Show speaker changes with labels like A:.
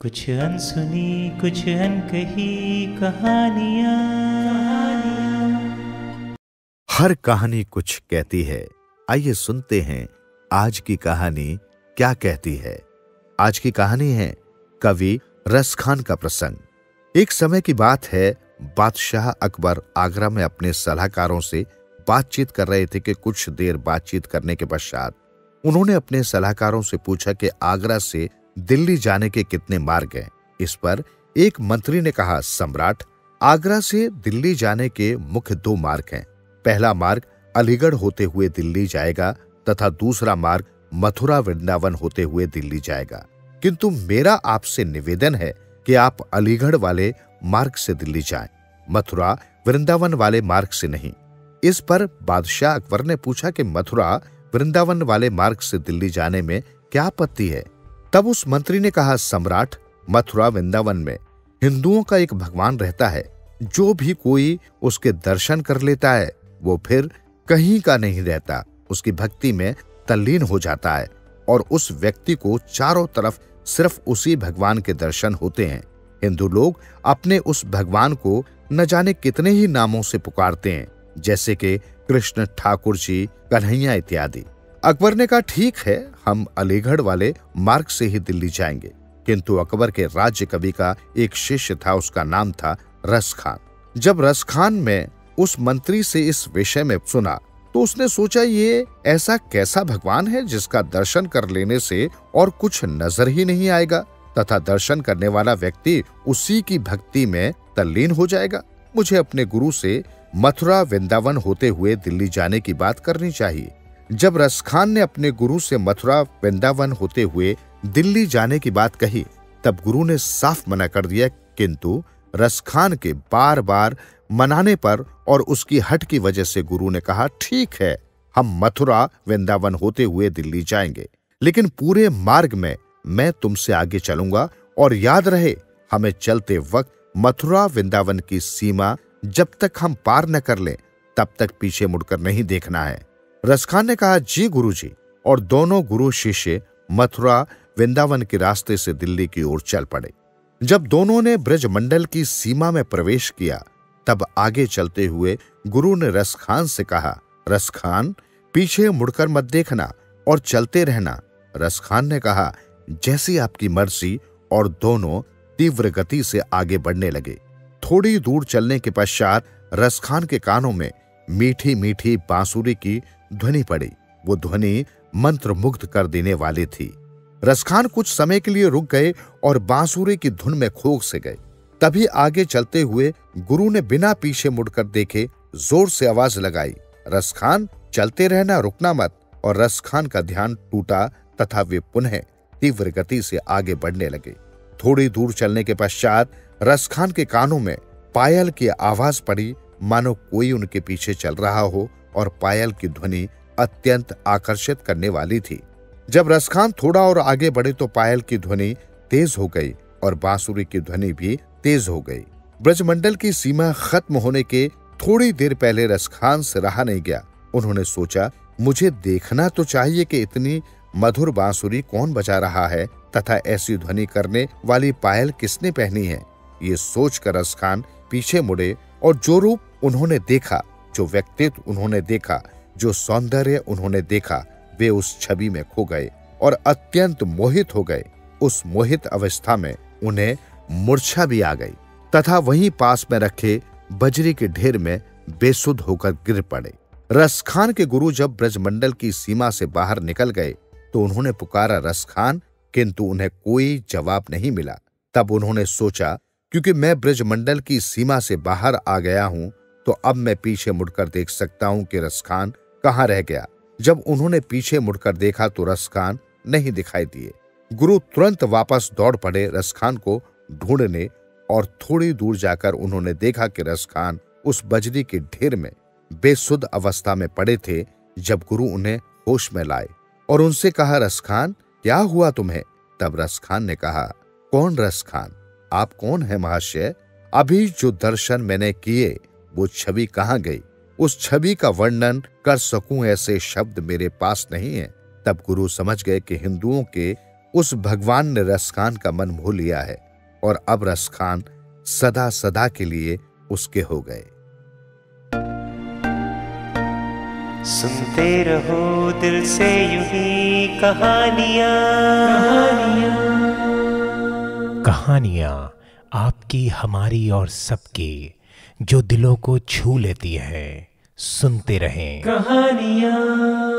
A: कुछ अनसुनी कुछ अनकही कहानियाँ।
B: हर कहानी कुछ कहती है। आइए सुनते हैं आज की कहानी क्या कहती है। आज की कहानी है कवि रसखान का प्रसंग। एक समय की बात है, बादशाह अकबर आगरा में अपने सलाहकारों से बातचीत कर रहे थे कि कुछ देर बातचीत करने के पश्चात उन्होंने अपने सलाहकारों से पूछा कि आगरा से दिल्ली जाने के कितने मार्ग हैं। इस पर एक मंत्री ने कहा, सम्राट, आगरा से दिल्ली जाने के मुख्य दो मार्ग हैं। पहला मार्ग अलीगढ़ होते हुए दिल्ली जाएगा तथा दूसरा मार्ग मथुरा वृंदावन होते हुए दिल्ली जाएगा, किंतु मेरा आपसे निवेदन है कि आप अलीगढ़ वाले मार्ग से दिल्ली जाएं, मथुरा वृंदावन वाले मार्ग से नहीं। इस पर बादशाह अकबर ने पूछा कि मथुरा वृंदावन वाले मार्ग से दिल्ली जाने में क्या आपत्ति है। तब उस मंत्री ने कहा, सम्राट, मथुरा वृंदावन में हिंदुओं का एक भगवान रहता है। जो भी कोई उसके दर्शन कर लेता है वो फिर कहीं का नहीं रहता, उसकी भक्ति में तल्लीन हो जाता है और उस व्यक्ति को चारों तरफ सिर्फ उसी भगवान के दर्शन होते हैं। हिंदू लोग अपने उस भगवान को न जाने कितने ही नामों से पुकारते हैं, जैसे कि कृष्ण, ठाकुर जी, कन्हैया इत्यादि। अकबर ने कहा, ठीक है, हम अलीगढ़ वाले मार्ग से ही दिल्ली जाएंगे। किंतु अकबर के राज्य कवि का एक शिष्य था, उसका नाम था रसखान। जब रसखान में उस मंत्री से इस विषय में सुना तो उसने सोचा, ये ऐसा कैसा भगवान है जिसका दर्शन कर लेने से और कुछ नजर ही नहीं आएगा तथा दर्शन करने वाला व्यक्ति उसी की भक्ति में तल्लीन हो जाएगा। मुझे अपने गुरु से मथुरा वृंदावन होते हुए दिल्ली जाने की बात करनी चाहिए। जब रसखान ने अपने गुरु से मथुरा वृंदावन होते हुए दिल्ली जाने की बात कही तब गुरु ने साफ मना कर दिया, किंतु रसखान के बार बार मनाने पर और उसकी हट की वजह से गुरु ने कहा, ठीक है, हम मथुरा वृंदावन होते हुए दिल्ली जाएंगे, लेकिन पूरे मार्ग में मैं तुमसे आगे चलूंगा और याद रहे, हमें चलते वक्त मथुरा वृंदावन की सीमा जब तक हम पार न कर लें तब तक पीछे मुड़कर नहीं देखना है। रसखान ने कहा, जी गुरुजी, और दोनों गुरु शिष्य मथुरा वृंदावन के रास्ते से दिल्ली की ओर चल पड़े। जब दोनों ने ब्रजमंडल की सीमा में प्रवेश किया तब आगे चलते हुए गुरु ने रसखान से कहा, रसखान, पीछे मुड़कर मत देखना और चलते रहना। रसखान ने कहा, जैसी आपकी मर्जी, और दोनों तीव्र गति से आगे बढ़ने लगे। थोड़ी दूर चलने के पश्चात रसखान के कानों में मीठी मीठी बांसुरी की ध्वनि पड़ी। वो ध्वनि मंत्रमुग्ध कर देने वाली थी। रसखान कुछ समय के लिए रुक गए और बांसुरी की धुन में खो से गए। तभी आगे चलते हुए गुरु ने बिना पीछे मुड़कर देखे जोर से आवाज लगाई, रसखान, चलते रहना, रुकना मत। और रसखान का ध्यान टूटा तथा वे पुनः तीव्र गति से आगे बढ़ने लगे। थोड़ी दूर चलने के पश्चात रसखान के कानों में पायल की आवाज पड़ी, मानो कोई उनके पीछे चल रहा हो, और पायल की ध्वनि अत्यंत आकर्षित करने वाली थी। जब रसखान थोड़ा और आगे बढ़े तो पायल की ध्वनि तेज हो गई और बांसुरी की ध्वनि भी तेज हो गई। ब्रजमंडल की सीमा खत्म होने के थोड़ी देर पहले रसखान से रहा नहीं गया। उन्होंने सोचा, मुझे देखना तो चाहिए कि इतनी मधुर बांसुरी कौन बजा रहा है तथा ऐसी ध्वनि करने वाली पायल किसने पहनी है। ये सोचकर रसखान पीछे मुड़े और जो रूप उन्होंने देखा, जो व्यक्तित्व उन्होंने देखा, जो सौंदर्य उन्होंने देखा, वे उस छवि में खो गए और अत्यंत मोहित हो गए। उस मोहित अवस्था में उन्हें मूर्छा भी आ गई तथा वहीं पास में रखे बजरी के ढेर में बेसुध होकर गिर पड़े। रसखान के गुरु जब ब्रजमंडल की सीमा से बाहर निकल गए तो उन्होंने पुकारा, रसखान, किंतु उन्हें कोई जवाब नहीं मिला। तब उन्होंने सोचा, क्योंकि मैं ब्रजमंडल की सीमा से बाहर आ गया हूं तो अब मैं पीछे मुड़कर देख सकता हूं कि रसखान कहां रह गया। जब उन्होंने पीछे मुड़कर देखा तो रसखान नहीं दिखाई दिए। गुरु तुरंत वापस दौड़ पड़े रसखान को ढूंढने, और थोड़ी दूर जाकर उन्होंने देखा कि रसखान उस बजरी के ढेर में बेसुध अवस्था में पड़े थे। जब गुरु उन्हें होश में लाए और उनसे कहा, रसखान, क्या हुआ तुम्हें? तब रसखान ने कहा, कौन रसखान? आप कौन है महाशय? अभी जो दर्शन मैंने किए वो छवि कहाँ गई? उस छवि का वर्णन कर सकूं ऐसे शब्द मेरे पास नहीं है। तब गुरु समझ गए कि हिंदुओं के उस भगवान ने रसखान का मन मोह लिया है और अब रसखान सदा सदा के लिए उसके हो गए।
A: सुनते रहो दिल से यूं ही कहानियां।
C: कहानियां आपकी, हमारी और सबकी, जो दिलों को छू लेती है। सुनते रहें
A: कहानियां।